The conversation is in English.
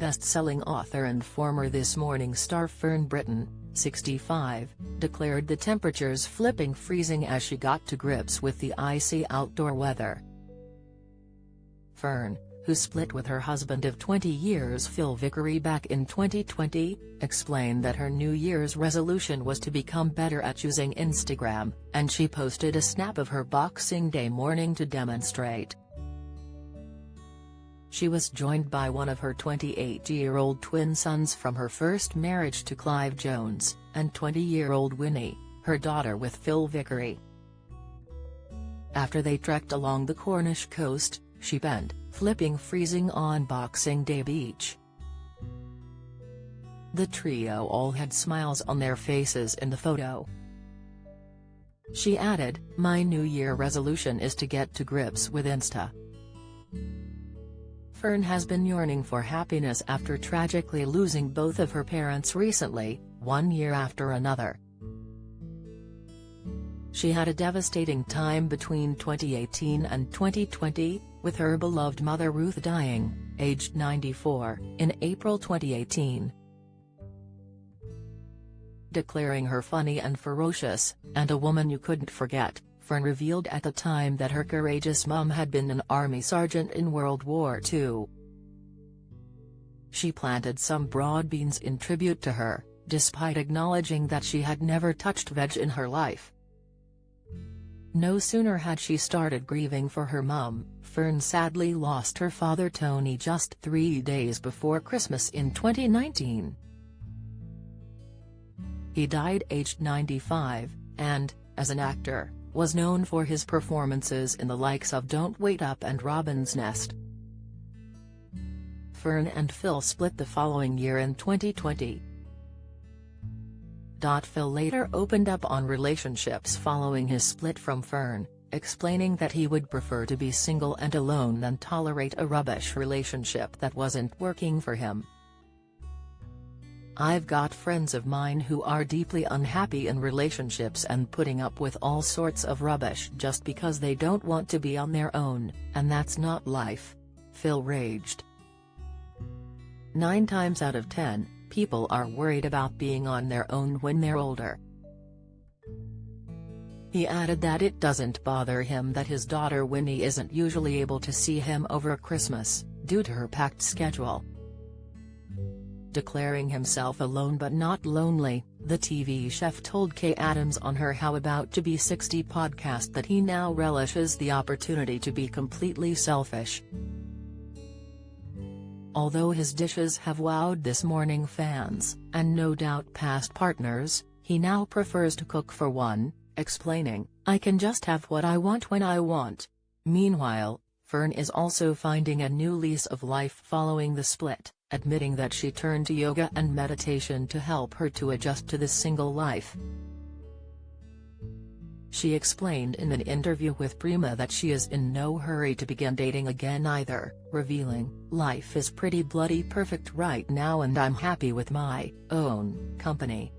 Best-selling author and former This Morning star Fern Britton, 65, declared the temperatures flipping freezing as she got to grips with the icy outdoor weather. Fern, who split with her husband of 20 years Phil Vickery back in 2020, explained that her New Year's resolution was to become better at using Instagram, and she posted a snap of her Boxing Day morning to demonstrate. She was joined by one of her 28-year-old twin sons from her first marriage to Clive Jones, and 20-year-old Winnie, her daughter with Phil Vickery. After they trekked along the Cornish coast, she penned, "Flipping freezing on Boxing Day beach." The trio all had smiles on their faces in the photo. She added, "My New Year resolution is to get to grips with Insta." Fern has been yearning for happiness after tragically losing both of her parents recently, one year after another. She had a devastating time between 2018 and 2020, with her beloved mother Ruth dying, aged 94, in April 2018. Declaring her funny and ferocious, and a woman you couldn't forget, Fern revealed at the time that her courageous mum had been an army sergeant in World War II. She planted some broad beans in tribute to her, despite acknowledging that she had never touched veg in her life. No sooner had she started grieving for her mum, Fern sadly lost her father Tony just 3 days before Christmas in 2019. He died aged 95, and, as an actor, was known for his performances in the likes of Don't Wait Up and Robin's Nest. Fern and Phil split the following year in 2020. Phil later opened up on relationships following his split from Fern, explaining that he would prefer to be single and alone than tolerate a rubbish relationship that wasn't working for him. "I've got friends of mine who are deeply unhappy in relationships and putting up with all sorts of rubbish just because they don't want to be on their own, and that's not life," Phil raged. 9 times out of 10, people are worried about being on their own when they're older. He added that it doesn't bother him that his daughter Winnie isn't usually able to see him over Christmas, due to her packed schedule. Declaring himself alone but not lonely, the TV chef told Kay Adams on her How About to Be 60 podcast that he now relishes the opportunity to be completely selfish. Although his dishes have wowed This Morning fans, and no doubt past partners, he now prefers to cook for one, explaining, "I can just have what I want when I want." Meanwhile, Fern is also finding a new lease of life following the split, admitting that she turned to yoga and meditation to help her to adjust to the single life. She explained in an interview with Prima that she is in no hurry to begin dating again either, revealing, "Life is pretty bloody perfect right now and I'm happy with my own company."